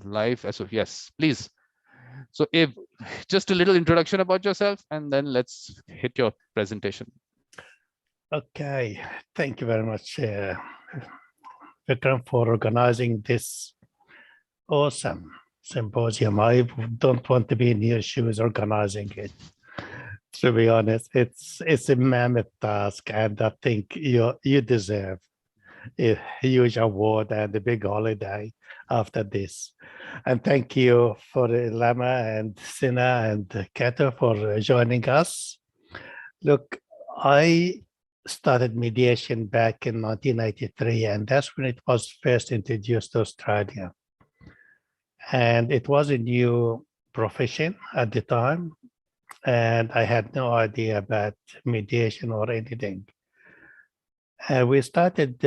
live as well. Yes, please. So Abe, just a little introduction about yourself, and then let's hit your presentation. Okay, thank you very much, Vikram, for organizing this awesome symposium. I don't want to be in your shoes organizing it. To be honest, it's a mammoth task, and I think you deserve a huge award and a big holiday after this. And thank you for Lama and Sina and Kato for joining us. Look, I started mediation back in 1983, and that's when it was first introduced to Australia. And it was a new profession at the time, and I had no idea about mediation or anything. We started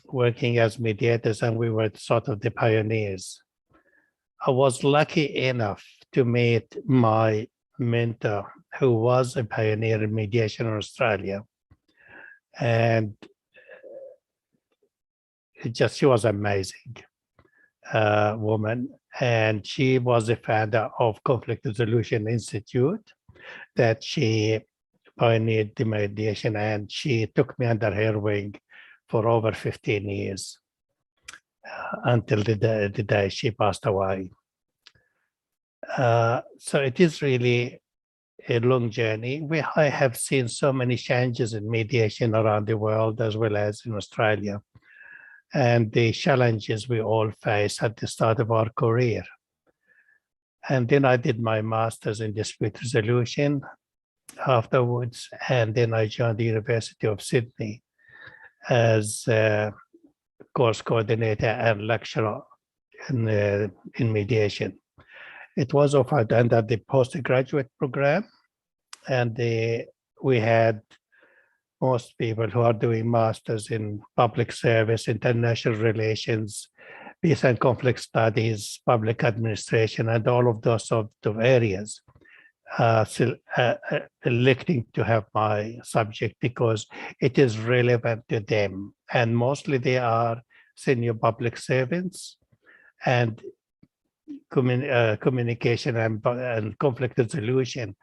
working as mediators, and we were sort of the pioneers. I was lucky enough to meet my mentor, who was a pioneer in mediation in Australia. And she was amazing woman. And she was the founder of Conflict Resolution Institute, that she pioneered the mediation, and she took me under her wing for over 15 years until the day she passed away. So it is really a long journey. I have seen so many changes in mediation around the world as well as in Australia, and the challenges we all face at the start of our career. And then I did my master's in dispute resolution afterwards, and then I joined the University of Sydney as a course coordinator and lecturer in mediation. It was offered under the postgraduate program, and we had most people who are doing masters in public service, international relations, peace and conflict studies, public administration, and all of those sort of areas electing to have my subject because it is relevant to them. And mostly they are senior public servants, and communication and conflict resolution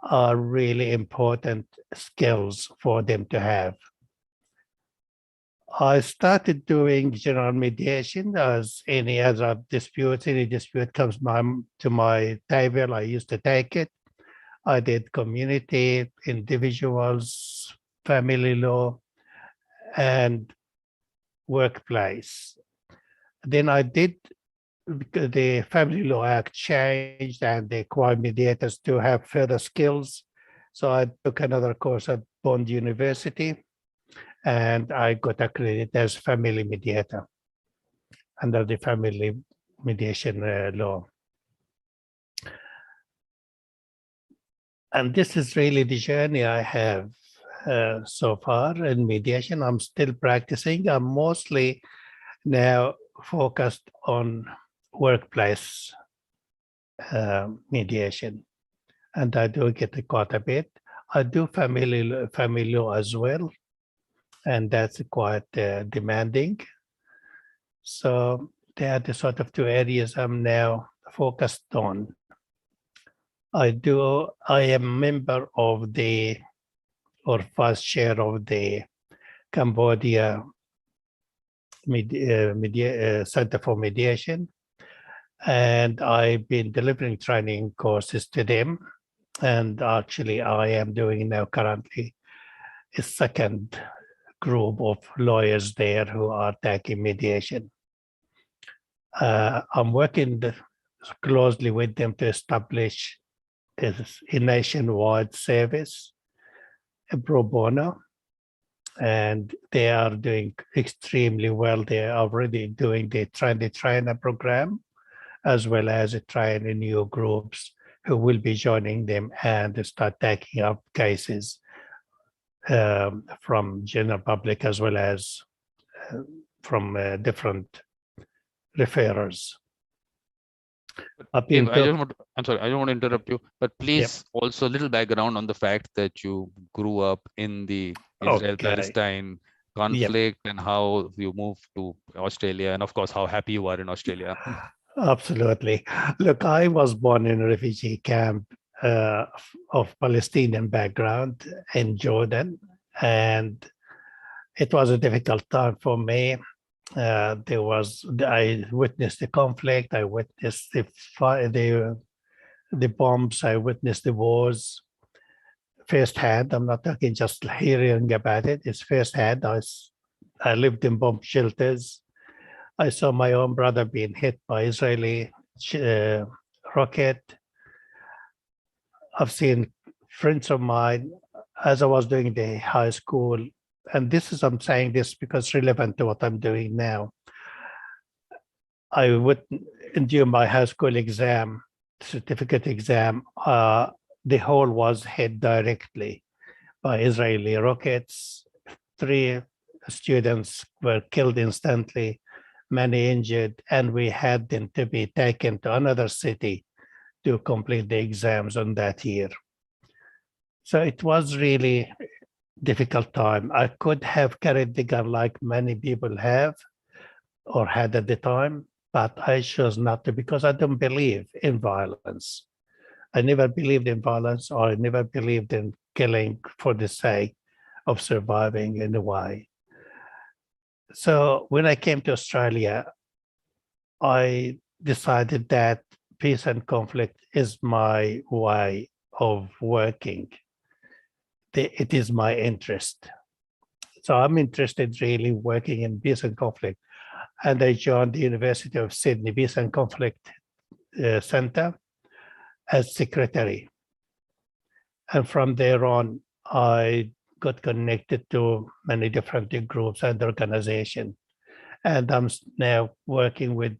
are really important skills for them to have. I started doing general mediation as any other dispute. Any dispute comes to my table, I used to take it. I did community, individuals, family law, and workplace. Then I did the Family Law Act changed, and they required mediators to have further skills. So I took another course at Bond University, and I got accredited as family mediator under the family mediation law. And this is really the journey I have so far in mediation. I'm still practicing. I'm mostly now focused on workplace mediation, and I do get quite a bit. I do family law as well, and that's quite demanding. So they are the sort of two areas I'm now focused on. I am a member of vice chair of the Cambodia Center for Mediation, and I've been delivering training courses to them. And actually, I am doing now currently a second group of lawyers there who are taking mediation. I'm working closely with them to establish a nationwide service, a pro bono, and they are doing extremely well. They are already doing the trainer program, as well as training new groups who will be joining them and start taking up cases from general public as well as from different referrers. I'm sorry, I don't want to interrupt you, but please also a little background on the fact that you grew up in the Israel-Palestine conflict and how you moved to Australia, and of course, how happy you are in Australia. Absolutely. Look, I was born in a refugee camp of Palestinian background in Jordan, and it was a difficult time for me. I witnessed the conflict, I witnessed the bombs, I witnessed the wars firsthand. I'm not talking just hearing about it, it's firsthand. I lived in bomb shelters. I saw my own brother being hit by Israeli rocket. I've seen friends of mine as I was doing the high school, and I'm saying this because it's relevant to what I'm doing now. I would during my high school exam, certificate exam, the hole was hit directly by Israeli rockets. 3 students were killed instantly, many injured, and we had them to be taken to another city to complete the exams on that year. So it was really difficult time. I could have carried the gun like many people have or had at the time, but I chose not to because I don't believe in violence. I never believed in violence, or I never believed in killing for the sake of surviving in a way. So when I came to Australia, I decided that peace and conflict is my way of working. It is my interest. So I'm interested really working in peace and conflict. And I joined the University of Sydney Peace and Conflict Center as secretary. And from there on, I got connected to many different groups and organizations. And I'm now working with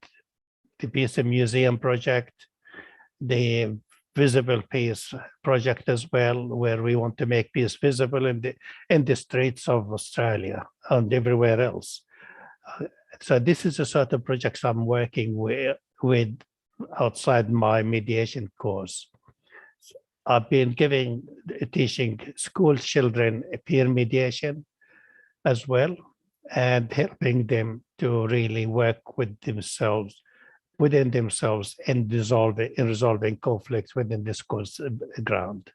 the Peace Museum project, the Visible Peace project as well, where we want to make peace visible in the streets of Australia and everywhere else. So this is the sort of projects I'm working with outside my mediation course. I've been teaching school children peer mediation as well, and helping them to really work within themselves and resolving conflicts within the school's ground.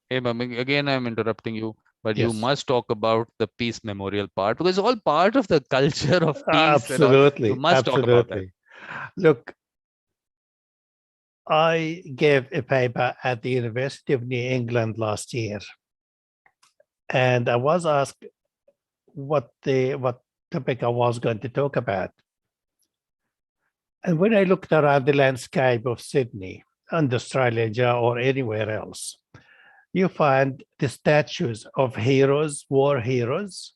Hey, again, I'm interrupting you, but Yes. you must talk about the peace memorial part, because it's all part of the culture of peace. Absolutely. You must talk about that. Look, I gave a paper at the University of New England last year, and I was asked what topic I was going to talk about. And when I looked around the landscape of Sydney and Australia or anywhere else, you find the statues of heroes, war heroes.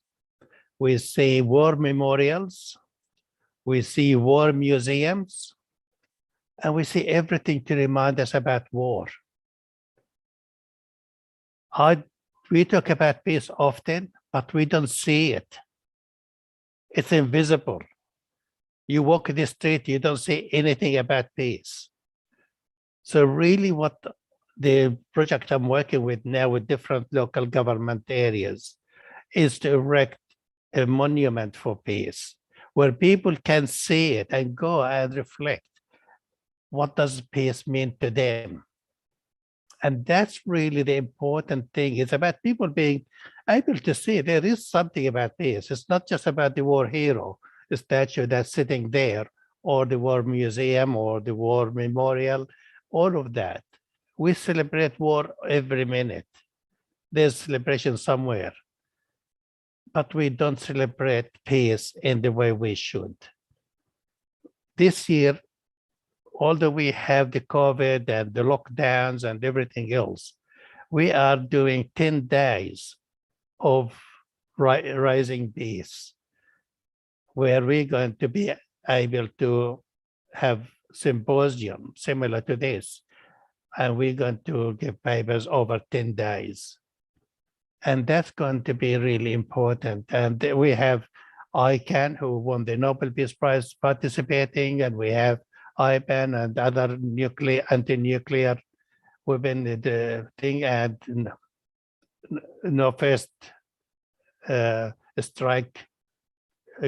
We see war memorials. We see war museums. And we see everything to remind us about war. We talk about peace often, but we don't see it. It's invisible. You walk in the street, you don't see anything about peace. So really what the project I'm working with now with different local government areas is to erect a monument for peace where people can see it and go and reflect. What does peace mean to them? And that's really the important thing. It's about people being able to see there is something about peace. It's not just about the war hero, the statue that's sitting there, or the war museum, or the war memorial, all of that. We celebrate war every minute. There's celebration somewhere. But we don't celebrate peace in the way we should. This year, although we have the COVID and the lockdowns and everything else, we are doing 10 days of rising peace, where we're going to be able to have symposium similar to this. And we're going to give papers over 10 days. And that's going to be really important. And we have ICANN, who won the Nobel Peace Prize, participating, and we have IPAN and other anti-nuclear within the thing, and no first strike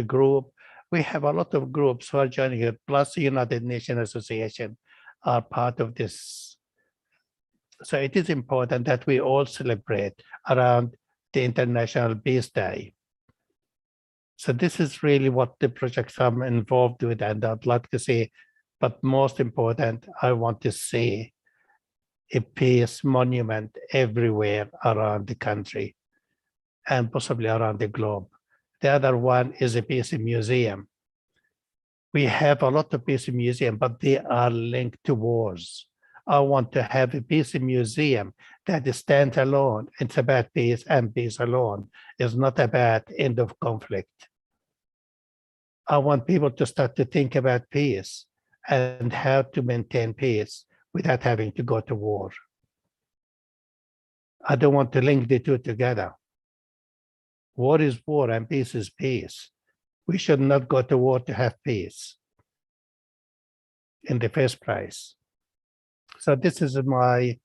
group. we have a lot of groups who are joining it, plus the United Nations Association are part of this. So it is important that we all celebrate around the International Peace Day. So this is really what the projects I'm involved with, and I'd like to see, but most important, I want to see a peace monument everywhere around the country and possibly around the globe. The other one is a peace museum. We have a lot of peace museums, but they are linked to wars. I want to have a peace museum that stands alone. It's about peace, and peace alone is not about end of conflict. I want people to start to think about peace and how to maintain peace without having to go to war. I don't want to link the two together. War is war and peace is peace. We should not go to war to have peace in the first place. So this is my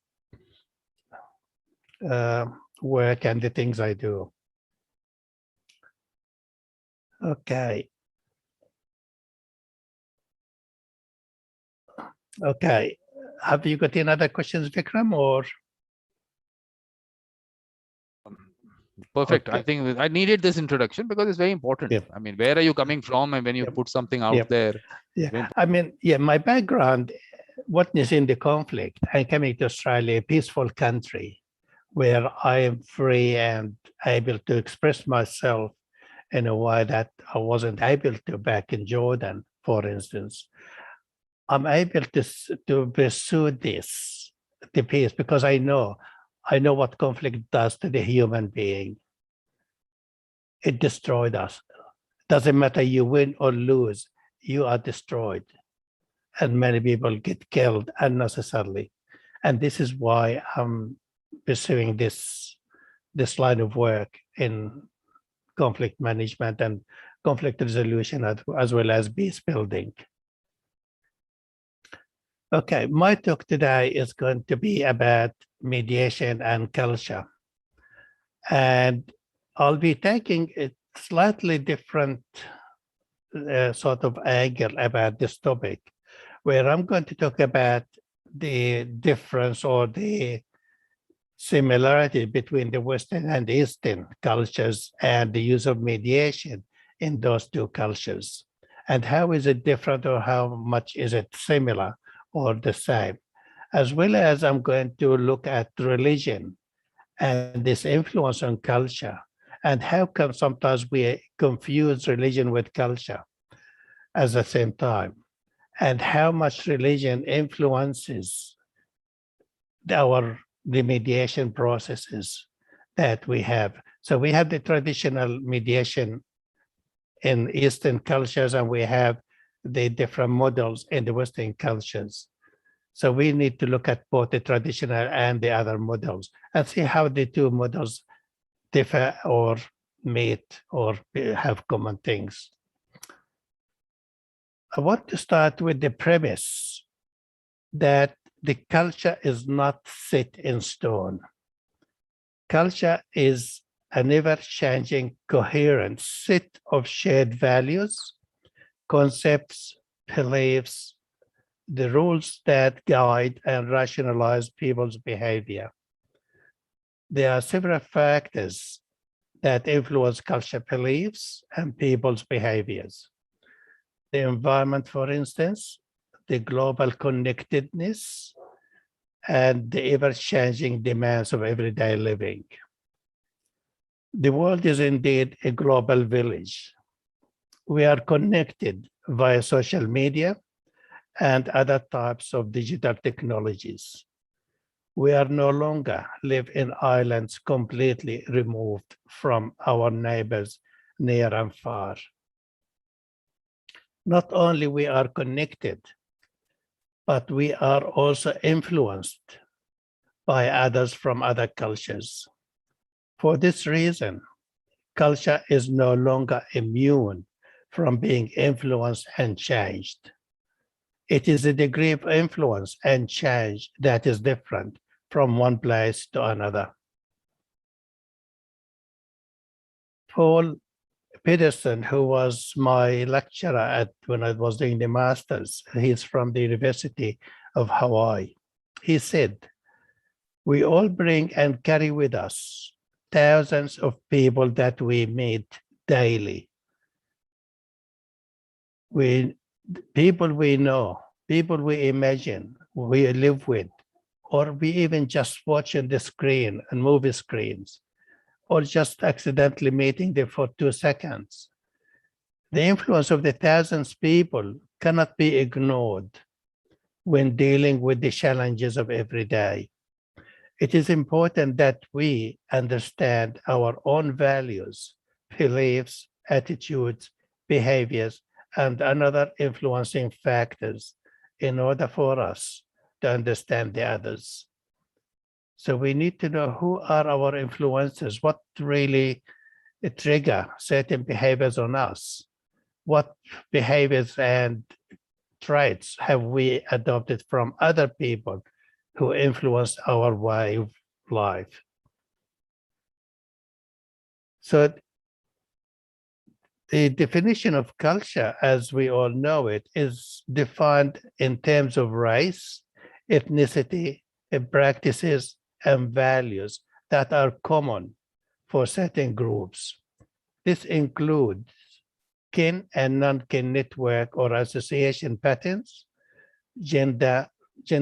work and the things I do. Okay. Okay. Have you got any other questions, Vikram, or? Perfect. Okay. I think I needed this introduction because it's very important. Yep. I mean, where are you coming from? And when you put something out there. Yeah. I mean, my background, witnessing the conflict and coming to Australia, a peaceful country where I am free and able to express myself in a way that I wasn't able to back in Jordan, for instance. I'm able to pursue the peace, because I know what conflict does to the human being. It destroyed us. Doesn't matter you win or lose, you are destroyed. And many people get killed unnecessarily. And this is why I'm pursuing this line of work in conflict management and conflict resolution, as well as peace building. Okay, my talk today is going to be about mediation and culture. And I'll be taking a slightly different sort of angle about this topic, where I'm going to talk about the difference or the similarity between the Western and Eastern cultures and the use of mediation in those two cultures. And how is it different, or how much is it similar or the same? As well as I'm going to look at religion and this influence on culture, and how come sometimes we confuse religion with culture at the same time, and how much religion influences the mediation processes that we have. So we have the traditional mediation in Eastern cultures, and we have the different models in the Western cultures. So we need to look at both the traditional and the other models and see how the two models differ or meet or have common things. I want to start with the premise that the culture is not set in stone. Culture is an ever-changing, coherent set of shared values, concepts, beliefs, the rules that guide and rationalize people's behavior. There are several factors that influence culture beliefs and people's behaviors. The environment, for instance, the global connectedness, and the ever-changing demands of everyday living. The world is indeed a global village. We are connected via social media and other types of digital technologies. We are no longer live in islands completely removed from our neighbors near and far. Not only we are connected, but we are also influenced by others from other cultures. For this reason, culture is no longer immune from being influenced and changed. It is a degree of influence and change that is different from one place to another. Peterson, who was my lecturer when I was doing the master's, he's from the University of Hawaii. He said, we all bring and carry with us thousands of people that we meet daily. People we know, people we imagine, we live with, or we even just watch on the screen and movie screens, or just accidentally meeting them for 2 seconds. The influence of the thousands of people cannot be ignored when dealing with the challenges of every day. It is important that we understand our own values, beliefs, attitudes, behaviors, and other influencing factors in order for us to understand the others. So we need to know who are our influencers, what really trigger certain behaviors on us, what behaviors and traits have we adopted from other people who influence our way of life. So the definition of culture, as we all know it, is defined in terms of race, ethnicity, and practices and values that are common for certain groups. This includes kin and non-kin network or association patterns, gender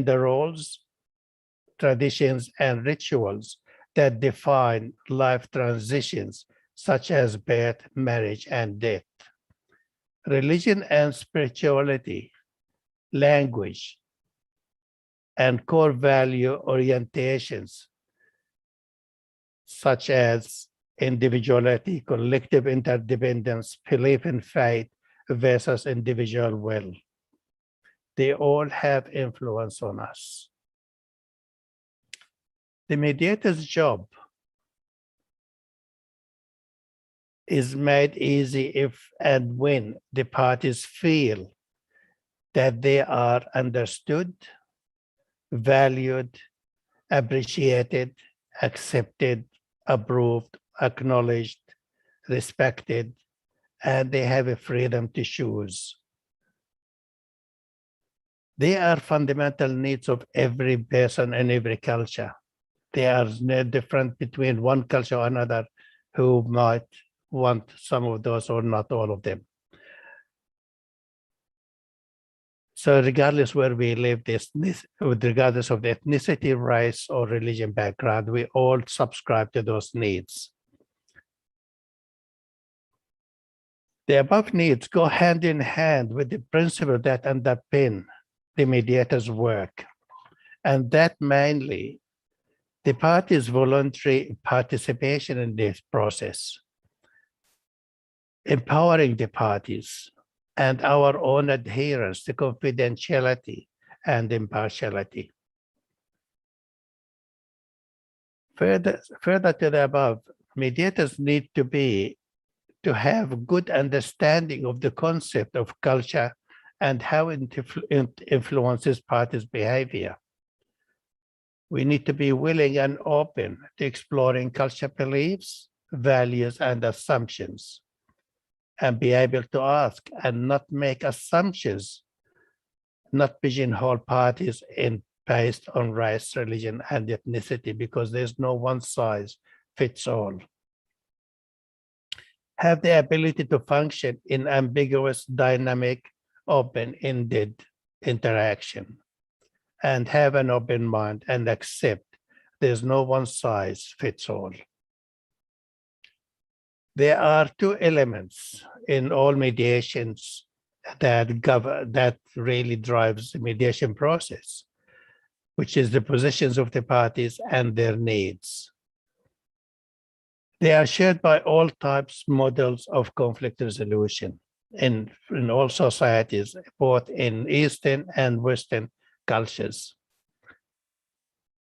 roles, traditions, and rituals that define life transitions such as birth, marriage, and death. Religion and spirituality, language, and core value orientations such as individuality, collective interdependence, belief in fate versus individual will. They all have influence on us. The mediator's job is made easy if and when the parties feel that they are understood, valued, appreciated, accepted, approved, acknowledged, respected, and they have a freedom to choose. They are fundamental needs of every person and every culture. There are no difference between one culture or another who might want some of those or not all of them. So regardless where we live, regardless of the ethnicity, race, or religion background, we all subscribe to those needs. The above needs go hand in hand with the principle that underpin the mediator's work, and that mainly the parties' voluntary participation in this process, empowering the parties, and our own adherence to confidentiality and impartiality. Further to the above, mediators need to have good understanding of the concept of culture and how it influences parties' behavior. We need to be willing and open to exploring culture beliefs, values, and assumptions, and be able to ask and not make assumptions, not pigeonhole parties based on race, religion, and ethnicity, because there's no one size fits all. Have the ability to function in ambiguous, dynamic, open-ended interaction, and have an open mind and accept there's no one size fits all. There are two elements in all mediations that really drives the mediation process, which is the positions of the parties and their needs. They are shared by all types, models of conflict resolution in all societies, both in Eastern and Western cultures.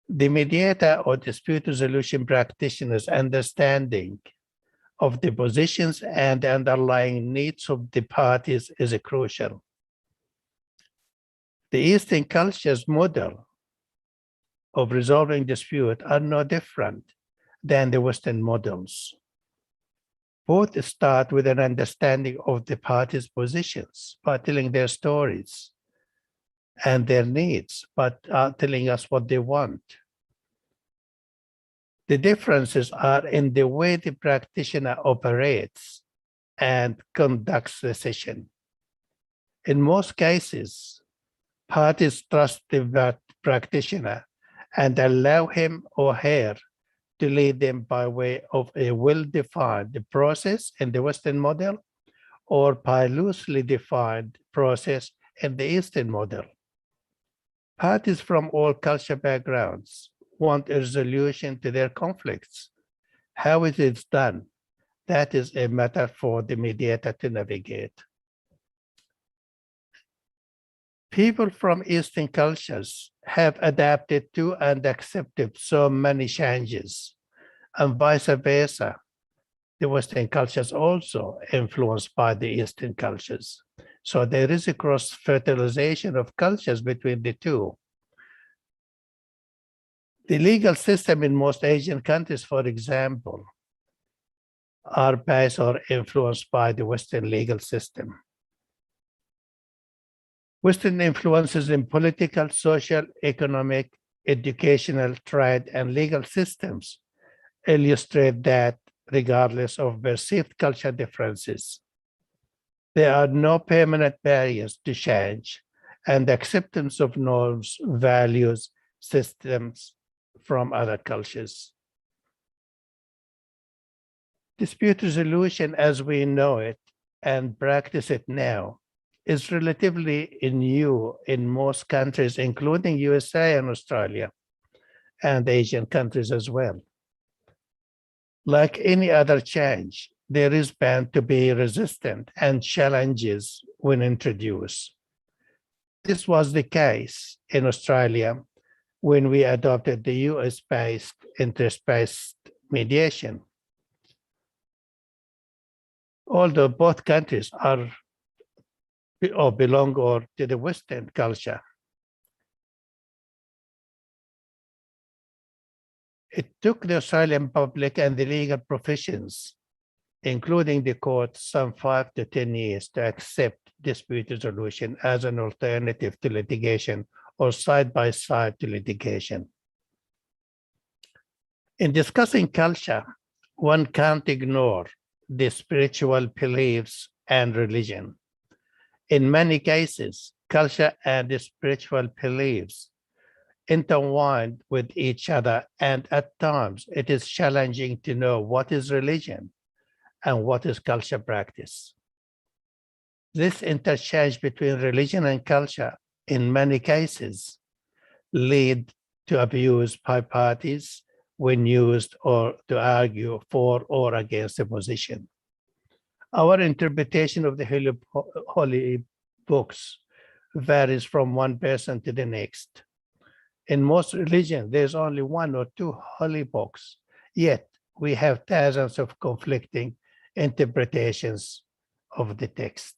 The mediator or dispute resolution practitioner's understanding of the positions and the underlying needs of the parties is crucial. The Eastern culture's model of resolving dispute are no different than the Western models. Both start with an understanding of the parties' positions by telling their stories and their needs, but are telling us what they want. The differences are in the way the practitioner operates and conducts the session. In most cases, parties trust the practitioner and allow him or her to lead them by way of a well-defined process in the Western model or by loosely defined process in the Eastern model. Parties from all culture backgrounds want a resolution to their conflicts. How it is done, that is a matter for the mediator to navigate. People from Eastern cultures have adapted to and accepted so many changes, and vice versa. The Western cultures also influenced by the Eastern cultures. So there is a cross-fertilization of cultures between the two. The legal system in most Asian countries, for example, are based or influenced by the Western legal system. Western influences in political, social, economic, educational, trade, and legal systems illustrate that regardless of perceived culture differences, there are no permanent barriers to change and acceptance of norms, values, systems from other cultures. Dispute resolution as we know it and practice it now is relatively new in most countries, including USA and Australia, and Asian countries as well. Like any other change, there is bound to be resistance and challenges when introduced. This was the case in Australia when we adopted the US-based interest-based mediation. Although both countries are or belong to the Western culture, it took the Australian public and the legal professions, including the courts, some 5 to 10 years to accept dispute resolution as an alternative to litigation or side-by-side to litigation. In discussing culture, one can't ignore the spiritual beliefs and religion. In many cases, culture and the spiritual beliefs intertwined with each other, and at times it is challenging to know what is religion and what is culture practice. This interchange between religion and culture in many cases lead to abuse by parties when used or to argue for or against a position. Our interpretation of the holy books varies from one person to the next. In most religions, there's only 1 or 2 holy books, yet we have thousands of conflicting interpretations of the text.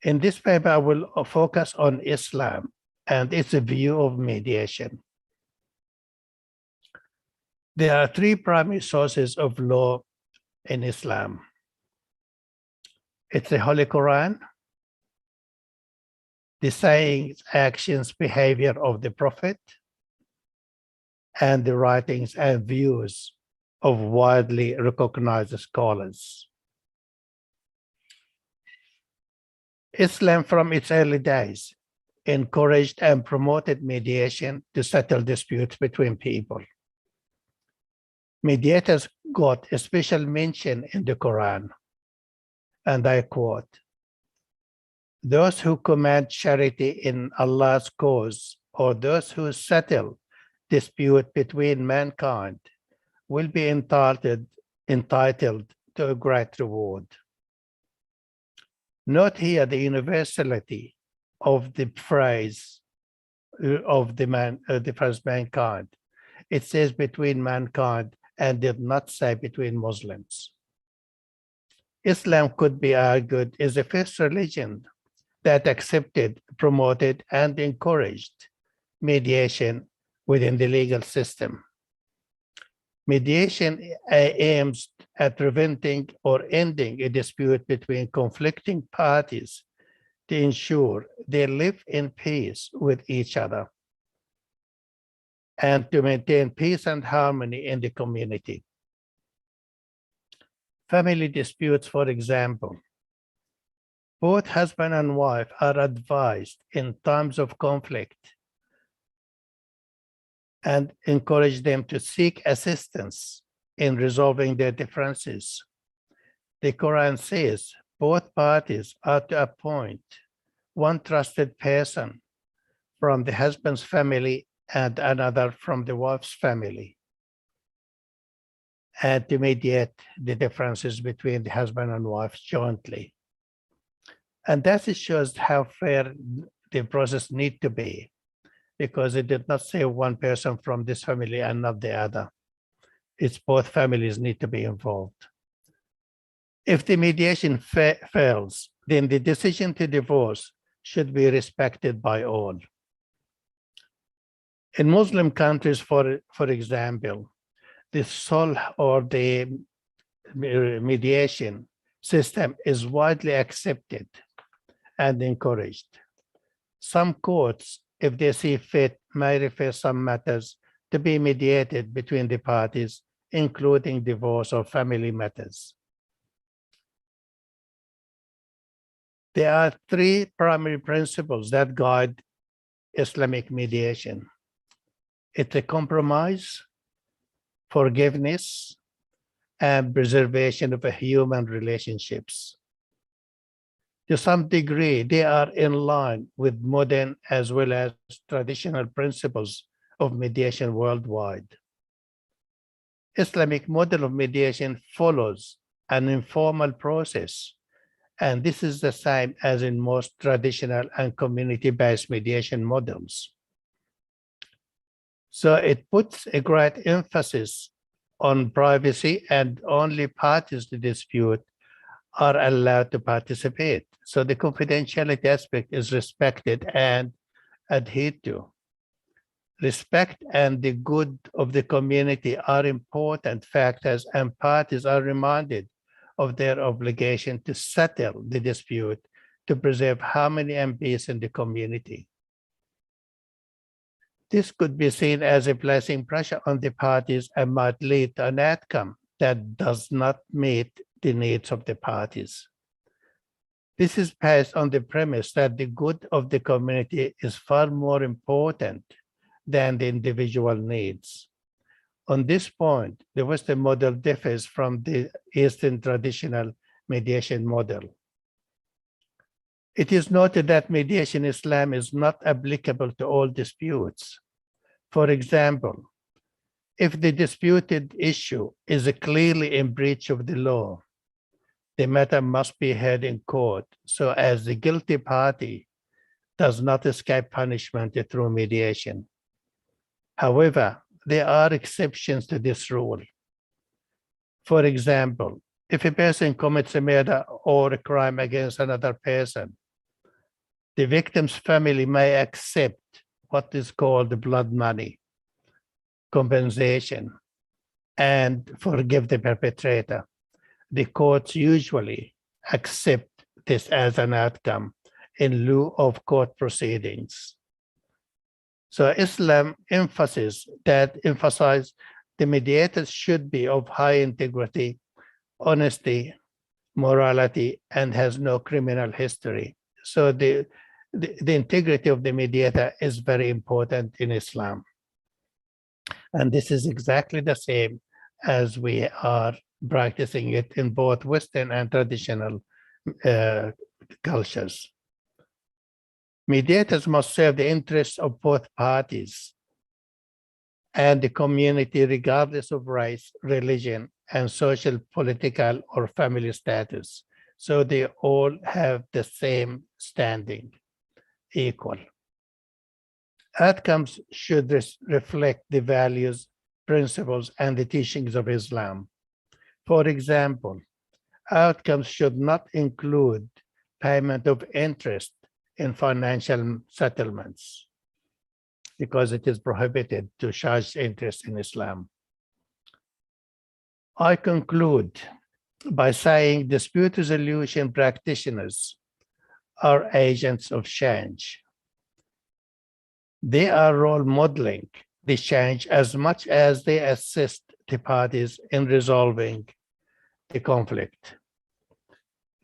In this paper, I will focus on Islam and its view of mediation. There are 3 primary sources of law in Islam. It's the Holy Quran, the sayings, actions, behavior of the Prophet, and the writings and views of widely recognized scholars. Islam from its early days encouraged and promoted mediation to settle disputes between people. Mediators got a special mention in the Quran, and I quote, "Those who command charity in Allah's cause, or those who settle dispute between mankind, will be entitled to a great reward." Note here the universality of the phrase of the phrase mankind. It says between mankind and did not say between Muslims. Islam could be argued is the first religion that accepted, promoted, and encouraged mediation within the legal system. Mediation aims at preventing or ending a dispute between conflicting parties to ensure they live in peace with each other and to maintain peace and harmony in the community. Family disputes, for example, both husband and wife are advised in times of conflict and encourage them to seek assistance in resolving their differences. The Quran says both parties are to appoint one trusted person from the husband's family and another from the wife's family, and to mediate the differences between the husband and wife jointly. And that shows how fair the process needs to be, because it did not say one person from this family and not the other. It's both families need to be involved. If the mediation fails, then the decision to divorce should be respected by all. In Muslim countries, for example, the sulh or the mediation system is widely accepted and encouraged. Some courts, if they see fit, may refer some matters to be mediated between the parties, including divorce or family matters. There are three primary principles that guide Islamic mediation. It's a compromise, forgiveness, and preservation of human relationships. To some degree, they are in line with modern as well as traditional principles of mediation worldwide. Islamic model of mediation follows an informal process, and this is the same as in most traditional and community-based mediation models. So it puts a great emphasis on privacy, and only parties to dispute are allowed to participate. So the confidentiality aspect is respected and adhered to. Respect and the good of the community are important factors, and parties are reminded of their obligation to settle the dispute to preserve harmony and peace in the community. This could be seen as a placing pressure on the parties and might lead to an outcome that does not meet the needs of the parties. This is based on the premise that the good of the community is far more important than the individual needs. On this point, the Western model differs from the Eastern traditional mediation model. It is noted that mediation in Islam is not applicable to all disputes. For example, if the disputed issue is clearly in breach of the law, the matter must be heard in court so as the guilty party does not escape punishment through mediation. However, there are exceptions to this rule. For example, if a person commits a murder or a crime against another person, the victim's family may accept what is called the blood money compensation and forgive the perpetrator. The courts usually accept this as an outcome in lieu of court proceedings. So Islam emphasizes the mediators should be of high integrity, honesty, morality, and has no criminal history. So the integrity of the mediator is very important in Islam. And this is exactly the same as we are practicing it in both Western and traditional cultures. Mediators must serve the interests of both parties and the community regardless of race, religion, and social, political, or family status. So they all have the same standing, equal. Outcomes should reflect the values, principles, and the teachings of Islam. For example, outcomes should not include payment of interest in financial settlements because it is prohibited to charge interest in Islam. I conclude by saying dispute resolution practitioners are agents of change. They are role modeling the change as much as they assist the parties in resolving the conflict.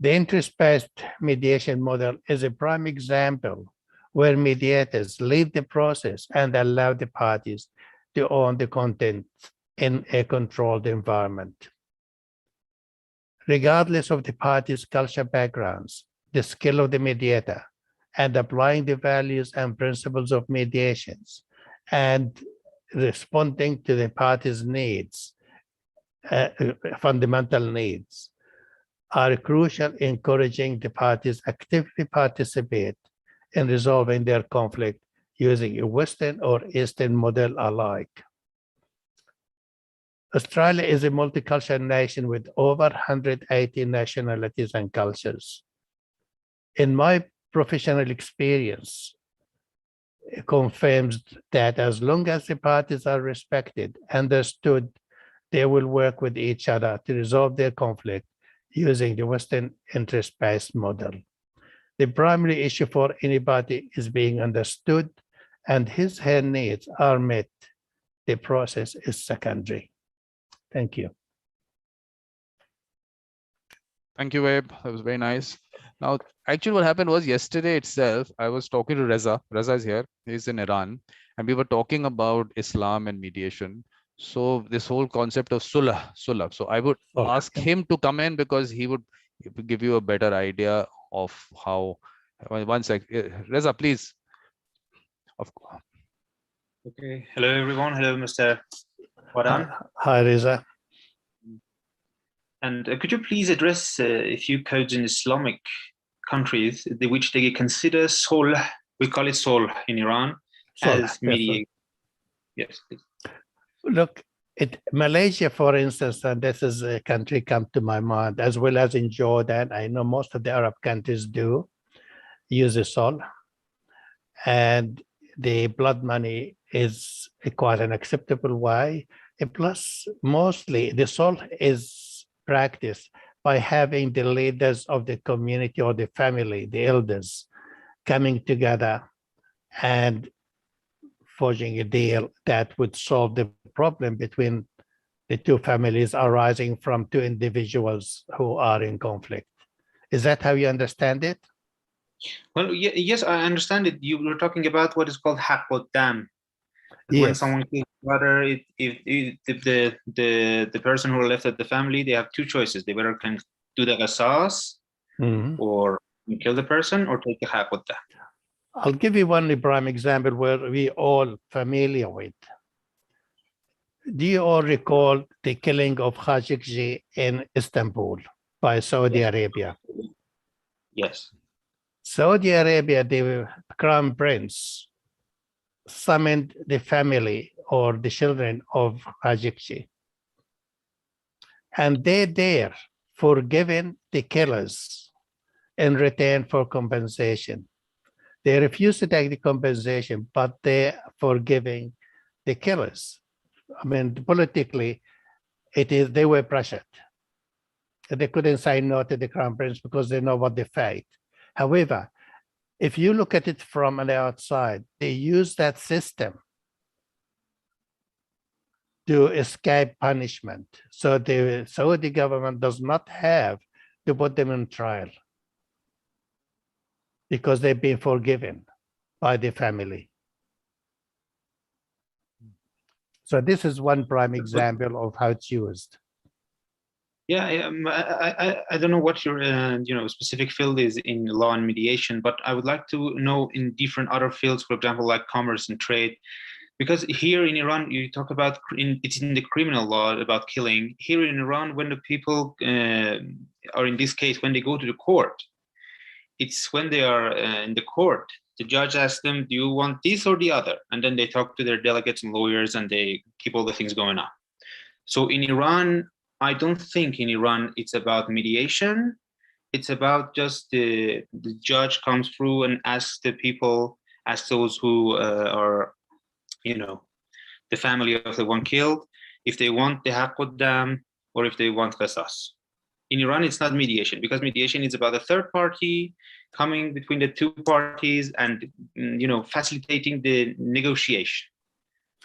The interest-based mediation model is a prime example where mediators lead the process and allow the parties to own the content in a controlled environment. Regardless of the parties' culture backgrounds, the skill of the mediator, and applying the values and principles of mediations, and responding to the parties' needs, fundamental needs, are crucial in encouraging the parties actively participate in resolving their conflict using a Western or Eastern model alike. Australia is a multicultural nation with over 180 nationalities and cultures. In my professional experience, it confirms that as long as the parties are respected, understood, they will work with each other to resolve their conflict using the Western interest-based model. The primary issue for anybody is being understood and her needs are met. The process is secondary. Thank you. Thank you, Abe. That was very nice. Now, actually what happened was yesterday itself, I was talking to Reza. Reza is here. He's in Iran. And we were talking about Islam and mediation. So this whole concept of sulah. So I would ask him to come in because he would give you a better idea of how. One sec. Reza, please. Okay. Hello, everyone. Hello, Mr. Quadan. Hi, Reza. And could you please address a few codes in Islamic countries which they consider soul, we call it soul in Iran, as mediation? Yes, please. Look, Malaysia, for instance, and this is a country come to my mind, as well as in Jordan. I know most of the Arab countries do use a soul. And the blood money is quite an acceptable way. And plus, mostly the soul is practiced by having the leaders of the community or the family, the elders, coming together and forging a deal that would solve the problem between the two families arising from two individuals who are in conflict. Is that how you understand it? Well, yes, I understand it. You were talking about what is called haqq dam. Yes. When someone kills brother, if the person who left at the family, they have two choices. They either can do the qasas or kill the person or take a haqq dam. I'll give you one prime example where we all familiar with. Do you all recall the killing of Khashoggi in Istanbul by Saudi Arabia? Yes. Saudi Arabia, the crown prince, summoned the family or the children of Khashoggi. And they there forgiven the killers in return for compensation. They refused to take the compensation, but they forgiving the killers. I mean, politically, they were pressured. They couldn't say no to the crown prince because they know what they fight. However, if you look at it from the outside, they use that system to escape punishment. So the Saudi government does not have to put them on trial because they've been forgiven by the family. So this is one prime example of how it's used. Yeah, I don't know what your specific field is in law and mediation, but I would like to know in different other fields, for example, like commerce and trade, because here in Iran you talk about it's in the criminal law about killing. Here in Iran, when the people or in this case when they go to the court, it's when they are in the court, the judge asks them, do you want this or the other? And then they talk to their delegates and lawyers and they keep all the things going on. So in Iran, I don't think in Iran it's about mediation. It's about just the judge comes through and asks the people, asks those who are, the family of the one killed, if they want the haqq dam, or if they want qisas. In Iran, it's not mediation, because mediation is about a third party coming between the two parties and facilitating the negotiation.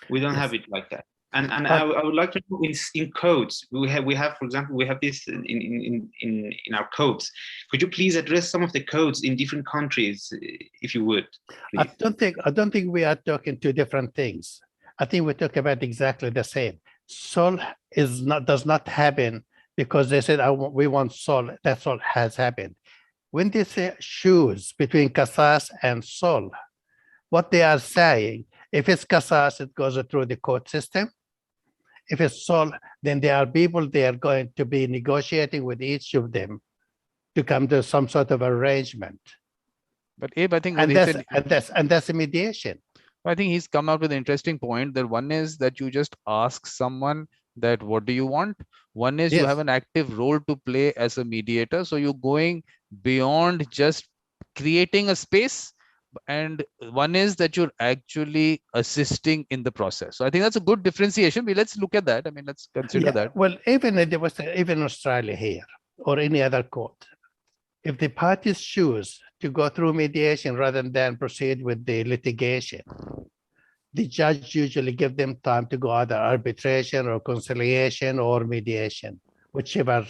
We don't have it like that. And I would like to know in codes. We have, for example, we have this in our codes. Could you please address some of the codes in different countries, if you would? Please? I don't think we are talking two different things. I think we talk about exactly the same. Sulh does not happen because they said we want sulh. That's all has happened. When they say choose between qisas and sulh, what they are saying, if it's qisas, it goes through the court system. If it's sulh, then there are people they are going to be negotiating with each of them to come to some sort of arrangement. But Abe, I think that's a mediation. I think he's come out with an interesting point that one is that you just ask someone that what do you want? One is you have an active role to play as a mediator. So you're going beyond just creating a space. And one is that you're actually assisting in the process. So I think that's a good differentiation. But let's look at that. I mean, let's consider that. Well, even Australia here or any other court, if the parties choose to go through mediation rather than proceed with the litigation, the judge usually give them time to go either arbitration or conciliation or mediation, whichever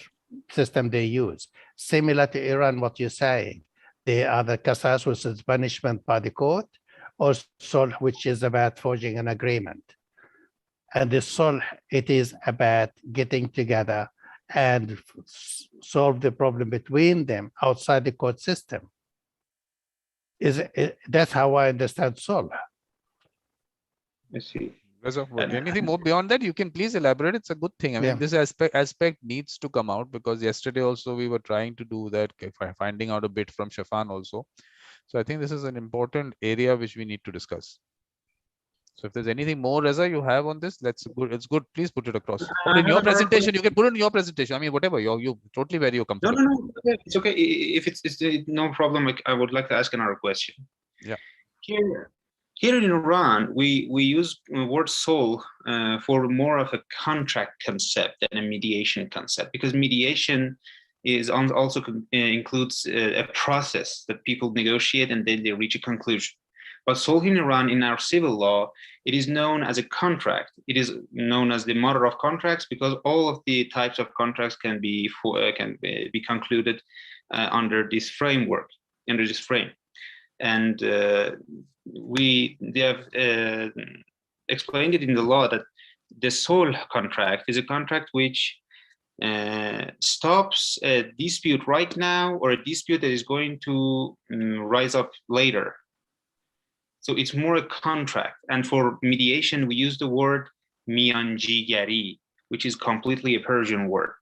system they use. Similar to Iran, what you're saying. They are the qisas, which is punishment by the court, or sulh, which is about forging an agreement. And the sulh, it is about getting together and solve the problem between them outside the court system. That's how I understand sulh. I see. Anything more beyond that, you can please elaborate. It's a good thing. I mean, this aspect needs to come out, because yesterday also we were trying to do that, finding out a bit from Shefan also. So I think this is an important area which we need to discuss. So if there's anything more, Reza, you have on this, that's good. It's good. Please put it across. Or in your presentation, you can put it in your presentation. I mean, whatever, you totally where you're comfortable. No, it's okay. If it's no problem, I would like to ask another question. Yeah. Here in Iran, we use the word sulh for more of a contract concept than a mediation concept, because mediation is also includes a process that people negotiate and then they reach a conclusion. But sulh in Iran, in our civil law, it is known as a contract. It is known as the mother of contracts, because all of the types of contracts can be concluded under this framework, under this frame. And they have explained it in the law that the sulh contract is a contract which stops a dispute right now, or a dispute that is going to rise up later. So it's more a contract. And for mediation, we use the word mianjigari, which is completely a Persian word.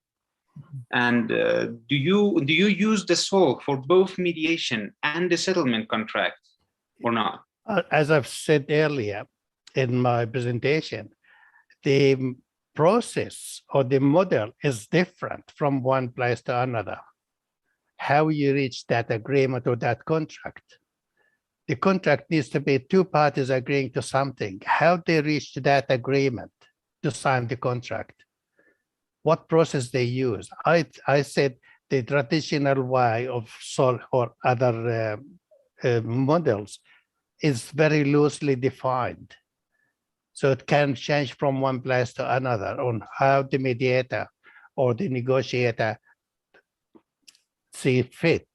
And do you use the sulh for both mediation and the settlement contract or not? As I've said earlier in my presentation, the process or the model is different from one place to another. How you reach that agreement or that contract. The contract needs to be two parties agreeing to something. How they reach that agreement to sign the contract. What process they use. I said the traditional way of sulh or other models is very loosely defined. So it can change from one place to another on how the mediator or the negotiator see fit.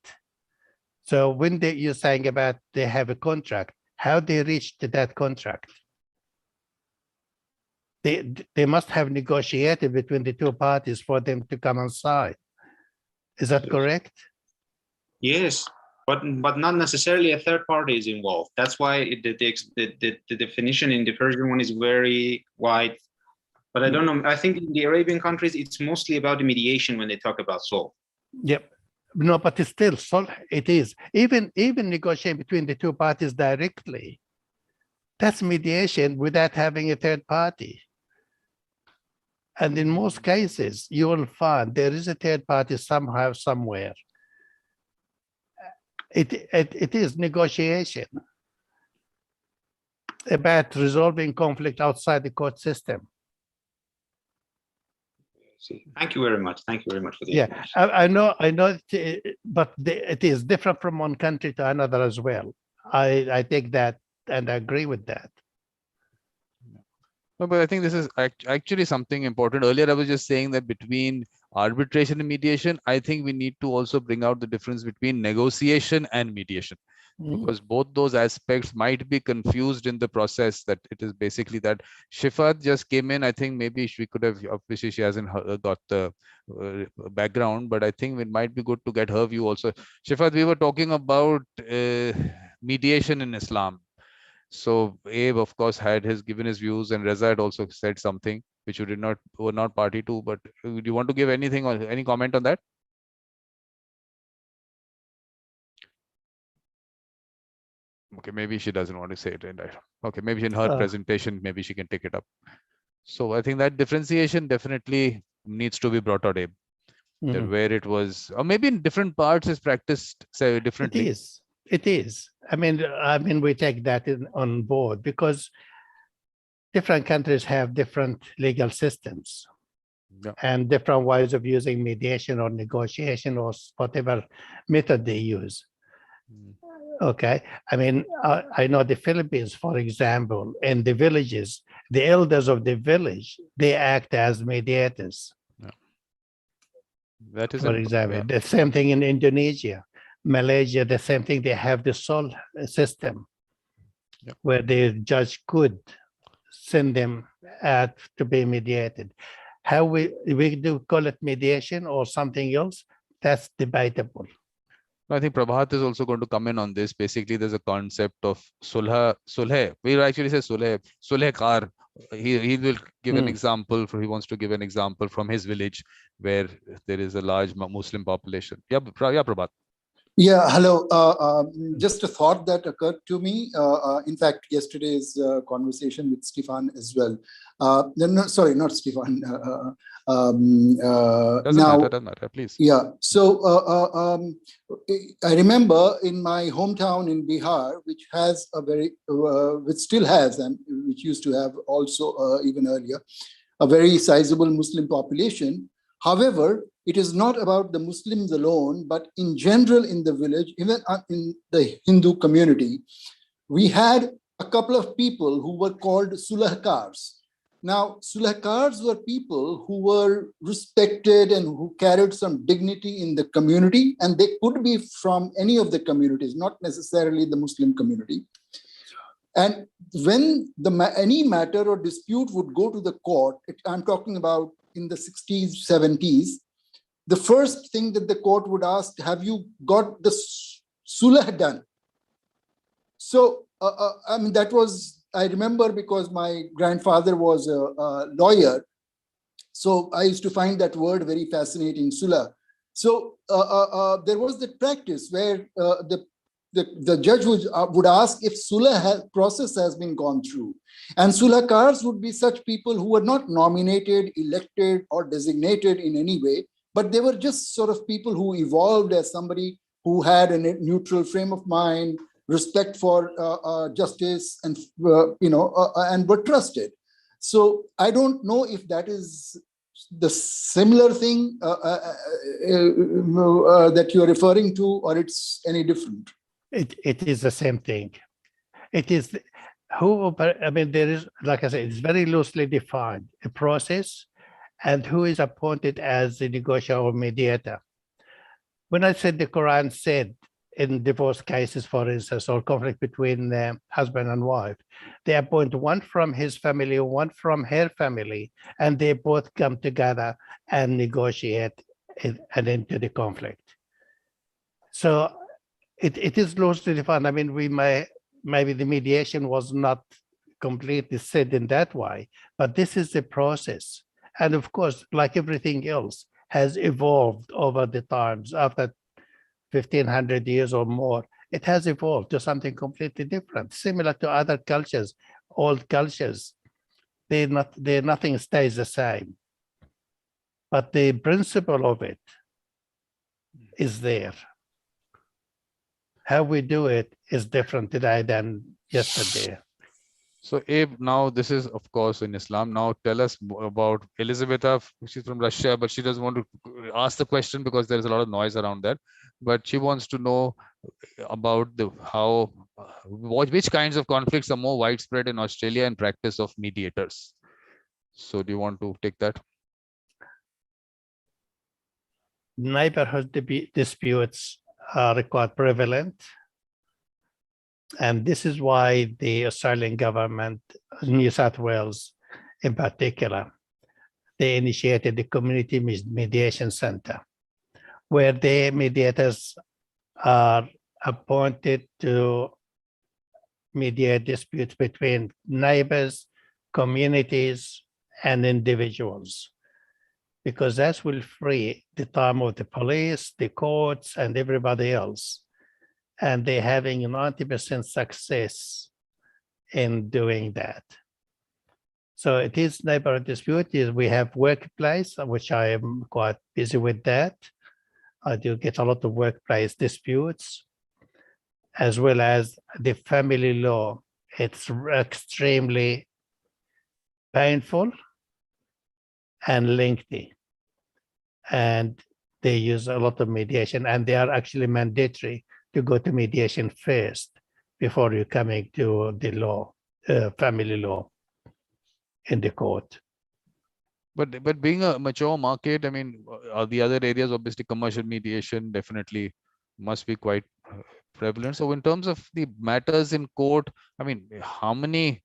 So when you're saying about they have a contract, how they reached that contract? They must have negotiated between the two parties for them to come on side. Is that correct? Yes, but not necessarily a third party is involved. That's why the definition in the Persian one is very wide. But I don't know. I think in the Arabian countries, it's mostly about the mediation when they talk about sulh. Yep. No, but it's still sulh. It is even negotiating between the two parties directly. That's mediation without having a third party. And in most cases, you will find there is a third party somehow, somewhere. It is negotiation about resolving conflict outside the court system. See, thank you very much. Thank you very much for the Yeah, explanation. I know, but it is different from one country to another as well. I take that and I agree with that. No, but I think this is actually something important. Earlier, I was just saying that between arbitration and mediation, I think we need to also bring out the difference between negotiation and mediation, because both those aspects might be confused in the process. That it is basically that Shifat just came in. I think maybe we could have, obviously she hasn't got the background, but I think it might be good to get her view also. Shifat, we were talking about mediation in Islam. So Abe, of course, given his views, and Reza had also said something which you were not party to. But do you want to give anything or any comment on that? Okay, maybe she doesn't want to say it. Okay, maybe in her presentation, maybe she can take it up. So I think that differentiation definitely needs to be brought out, Abe. That where it was, or maybe in different parts is practiced say differently. It is. I mean, we take that on board because different countries have different legal systems and different ways of using mediation or negotiation or whatever method they use. Okay. I mean, I know the Philippines, for example, in the villages, the elders of the village, they act as mediators. That is, for example, the same thing in Indonesia. Malaysia, the same thing. They have the SOL system where the judge could send them to be mediated. How we do call it mediation or something else, that's debatable. I think Prabhat is also going to come in on this. Basically, there's a concept of sulh. We actually say sulh kar. He will give an example. He wants to give an example from his village where there is a large Muslim population. Yeah, Prabhat. Yeah, hello. Just a thought that occurred to me. In fact, yesterday's conversation with Stefan as well. No, sorry, not Stefan. Doesn't matter, please. Yeah. So I remember in my hometown in Bihar, which has a which still has, and which used to have also even earlier, a very sizable Muslim population. However, it is not about the Muslims alone, but in general in the village, even in the Hindu community, we had a couple of people who were called sulahkars. Now, sulahkars were people who were respected and who carried some dignity in the community, and they could be from any of the communities, not necessarily the Muslim community. And when any matter or dispute would go to the court, I'm talking about in the 60s, 70s, the first thing that the court would ask, have you got the sulah done? So, I mean, that was, I remember because my grandfather was a lawyer. So I used to find that word very fascinating, sulah. So there was the practice where the judge would ask if sulah process has been gone through. And sulahkars would be such people who were not nominated, elected, or designated in any way, but they were just sort of people who evolved as somebody who had a neutral frame of mind, respect for justice, and and were trusted. So I don't know if that is the similar thing that you're referring to, or it's any different. It is the same thing. It is I mean, there is, like I said, it's very loosely defined, a process and who is appointed as the negotiator or mediator. When I said the Quran said in divorce cases, for instance, or conflict between husband and wife, they appoint one from his family, one from her family, and they both come together and negotiate an end to the conflict. So it is loosely defined. I mean, maybe the mediation was not completely said in that way, but this is the process. And of course, like everything else, has evolved over the times. After 1,500 years or more, it has evolved to something completely different, similar to other cultures, old cultures. Nothing stays the same. But the principle of it is there. How we do it is different today than yesterday. So Abe, now this is of course in Islam. Now tell us about Elisaveta. She's from Russia, but she doesn't want to ask the question because there is a lot of noise around that. But she wants to know about the which kinds of conflicts are more widespread in Australia and practice of mediators. So do you want to take that? Neighborhood disputes are quite prevalent. And this is why the Australian government, New South Wales in particular, they initiated the Community Mediation Centre, where the mediators are appointed to mediate disputes between neighbors, communities, and individuals, because that will free the time of the police, the courts, and everybody else. And they're having 90% success in doing that. So it is neighborhood dispute. We have workplace, which I am quite busy with that. I do get a lot of workplace disputes, as well as the family law. It's extremely painful and lengthy. And they use a lot of mediation, and they are actually mandatory to go to mediation first before you coming to the law, family law in the court. But being a mature market, I mean, the other areas, obviously commercial mediation definitely must be quite prevalent. So in terms of the matters in court, I mean, how many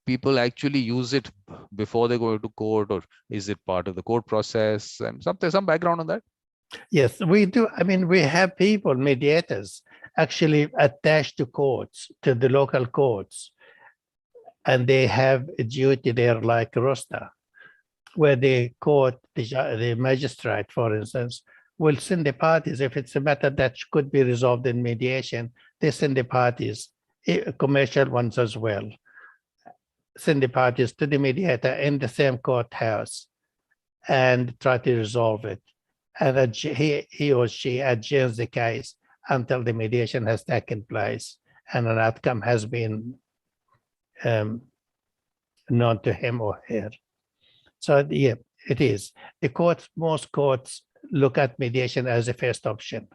people actually use it before they go to court, or is it part of the court process? And some background on that? Yes, we do. I mean, we have people, mediators, actually attached to courts, to the local courts, and they have a duty there like roster, where the court, the magistrate, for instance, will send the parties. If it's a matter that could be resolved in mediation, they send the parties, commercial ones as well, send the parties to the mediator in the same courthouse and try to resolve it. And he or she adjourns the case until the mediation has taken place and an outcome has been known to him or her. So yeah, it is. The courts, most courts look at mediation as a first option.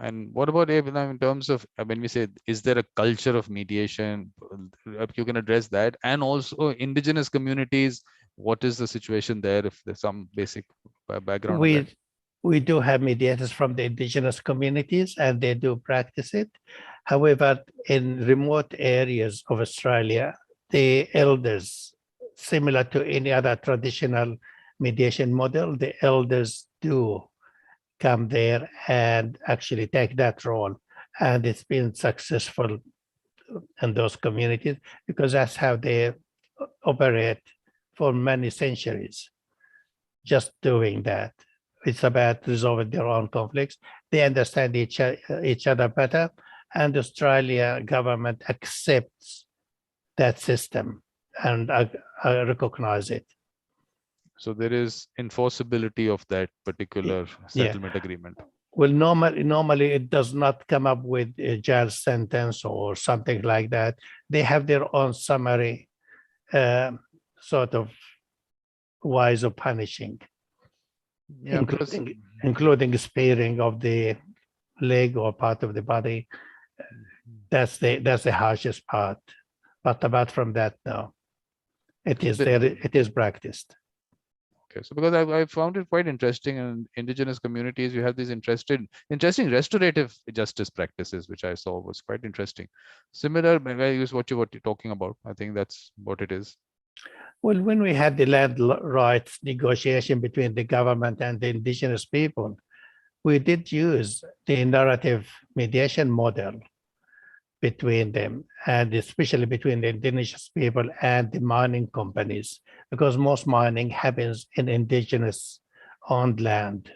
And what about in terms of when we say, is there a culture of mediation? You can address that. And also indigenous communities, what is the situation there, if there's some basic background on that? We do have mediators from the indigenous communities, and they do practice it. However, in remote areas of Australia, the elders, similar to any other traditional mediation model, the elders do come there and actually take that role. And it's been successful in those communities because that's how they operate for many centuries, just doing that. It's about resolving their own conflicts. They understand each other better, and the Australia government accepts that system and recognize it. So there is enforceability of that particular settlement agreement. Well, normally it does not come up with a jail sentence or something like that. They have their own summary sort of ways of punishing, including sparing of the leg or part of the body. That's the harshest part. But apart from that, no, it is practiced. Okay, so because I found it quite interesting, in indigenous communities, you have these interesting restorative justice practices, which I saw was quite interesting. Similar, maybe what you're talking about. I think that's what it is. Well, when we had the land rights negotiation between the government and the indigenous people, we did use the narrative mediation model between them, and especially between the indigenous people and the mining companies, because most mining happens in indigenous owned land.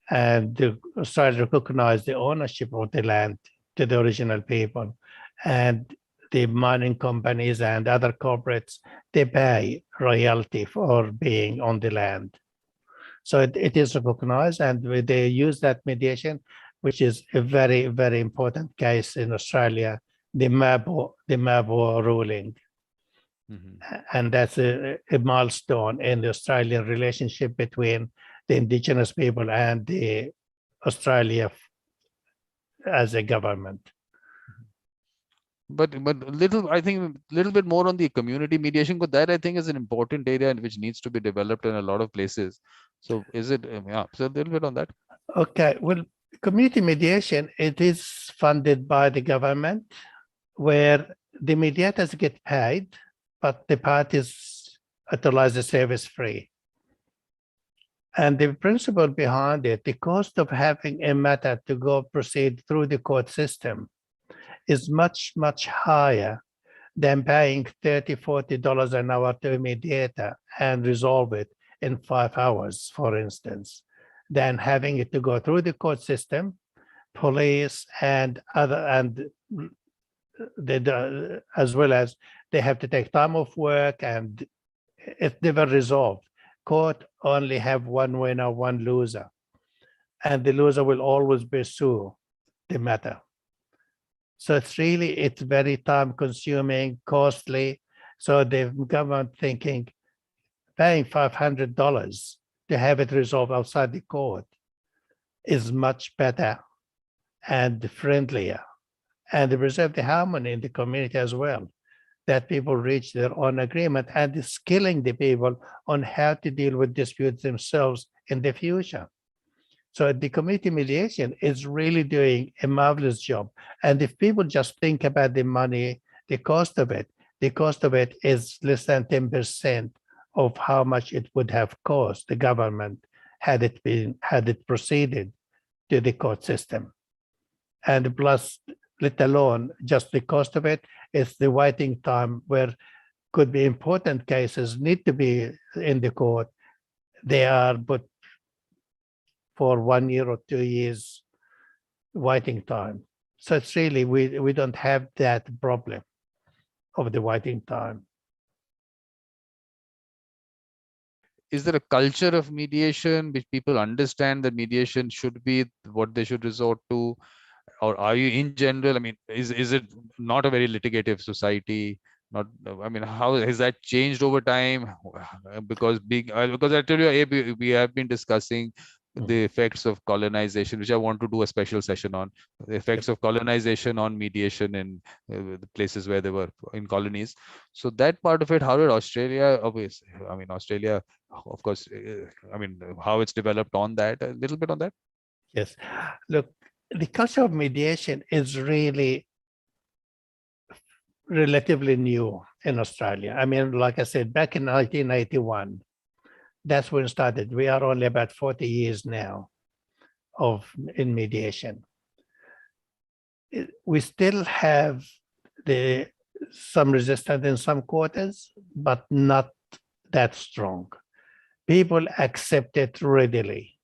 And Australia recognized the ownership of the land to the original people. And the mining companies and other corporates, they pay royalty for being on the land. So it is recognized, and they use that mediation, which is a very, very important case in Australia the Mabo ruling. And that's a milestone in the Australian relationship between the Indigenous people and the Australia as a government. But I think a little bit more on the community mediation, because that I think is an important area which needs to be developed in a lot of places. So is it, yeah, so a little bit on that. Okay, well, community mediation, it is funded by the government, where the mediators get paid, but the parties utilize the service free. And the principle behind it, the cost of having a matter to go proceed through the court system is much, much higher than paying $30, $40 an hour to a mediator and resolve it in 5 hours, for instance, than having it to go through the court system, police and other, and as well as they have to take time off work, and it's never resolved. Court only have one winner, one loser, and the loser will always pursue the matter. So it's very time consuming, costly. So the government thinking paying $500 to have it resolved outside the court is much better and friendlier, and they preserve the harmony in the community as well, that people reach their own agreement, and is skilling the people on how to deal with disputes themselves in the future. So the community mediation is really doing a marvelous job. And if people just think about the money, the cost of it is less than 10% of how much it would have cost the government had it proceeded to the court system. And plus, let alone just the cost of it, it's the waiting time, where could be important cases need to be in the court. They are but for 1 year or 2 years waiting time. So it's really, we don't have that problem of the waiting time. Is there a culture of mediation which people understand that mediation should be what they should resort to? Or are you in general, I mean, is it not a very litigative society? Not, I mean, how has that changed over time? Because I tell you, Abe, we have been discussing the effects of colonization, which I want to do a special session on, the effects of colonization on mediation in the places where they were in colonies. So that part of it, how did Australia, obviously, I mean, Australia, of course, I mean, how it's developed on that, a little bit on that? Yes, look, the culture of mediation is really relatively new in Australia. I mean, like I said, back in 1981, that's when it started. We are only about 40 years now in mediation. We still have some resistance in some quarters, but not that strong. People accept it readily.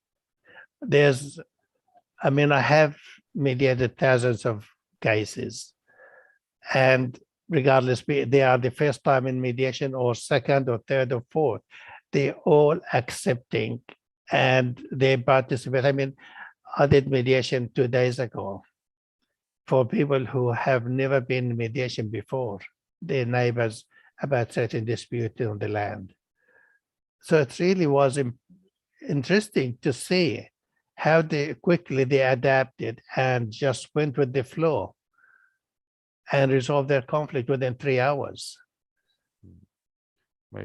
I have mediated thousands of cases, and regardless, they are the first time in mediation or second or third or fourth, they all accepting and they participate. I mean, I did mediation 2 days ago for people who have never been in mediation before, their neighbors, about certain dispute on the land. So it really was interesting to see how quickly they adapted and just went with the flow and resolved their conflict within 3 hours.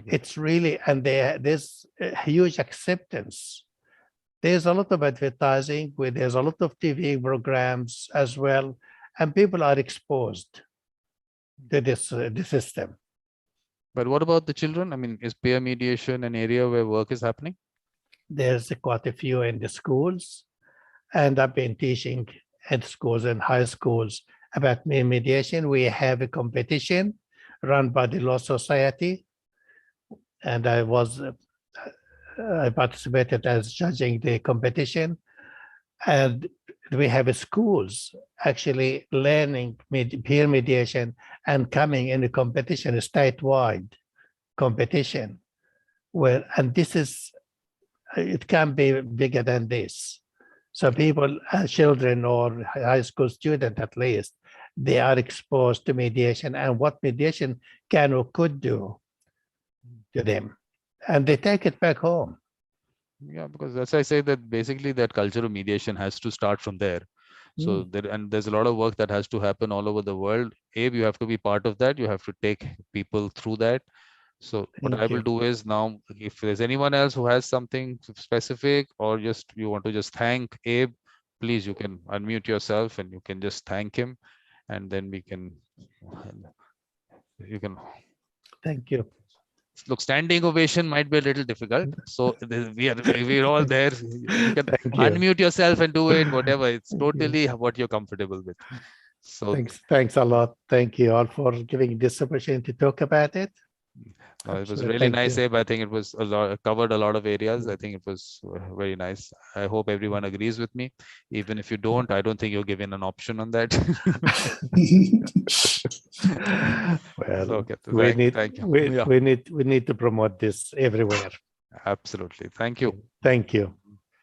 It's really, and there's a huge acceptance. There's a lot of advertising, there's a lot of TV programs as well, and people are exposed to the system. But what about the children? I mean, is peer mediation an area where work is happening? There's quite a few in the schools, and I've been teaching at schools and high schools about mediation. We have a competition run by the Law Society, and I participated as judging the competition. And we have schools actually learning peer mediation and coming in a competition, a statewide competition, and it can be bigger than this. So people, children or high school students at least, they are exposed to mediation and what mediation can or could do to them. And they take it back home. Yeah, because that's why I say that basically that culture of mediation has to start from there. So there's a lot of work that has to happen all over the world. Abe, you have to be part of that. You have to take people through that. So what I will do is now, if there's anyone else who has something specific or just you want to just thank Abe, please, you can unmute yourself and you can just thank him, and then you can. Thank you. Look, standing ovation might be a little difficult. So we're all there. You can unmute yourself and do it, whatever. It's totally what you're comfortable with. So thanks a lot. Thank you all for giving this opportunity to talk about it. it was really nice, Abe. I think it was covered a lot of areas. I think it was very nice. I hope everyone agrees with me. Even if you don't, I don't think you're given an option on that. Well, okay. we need to promote this everywhere. Absolutely. Thank you. Thank you.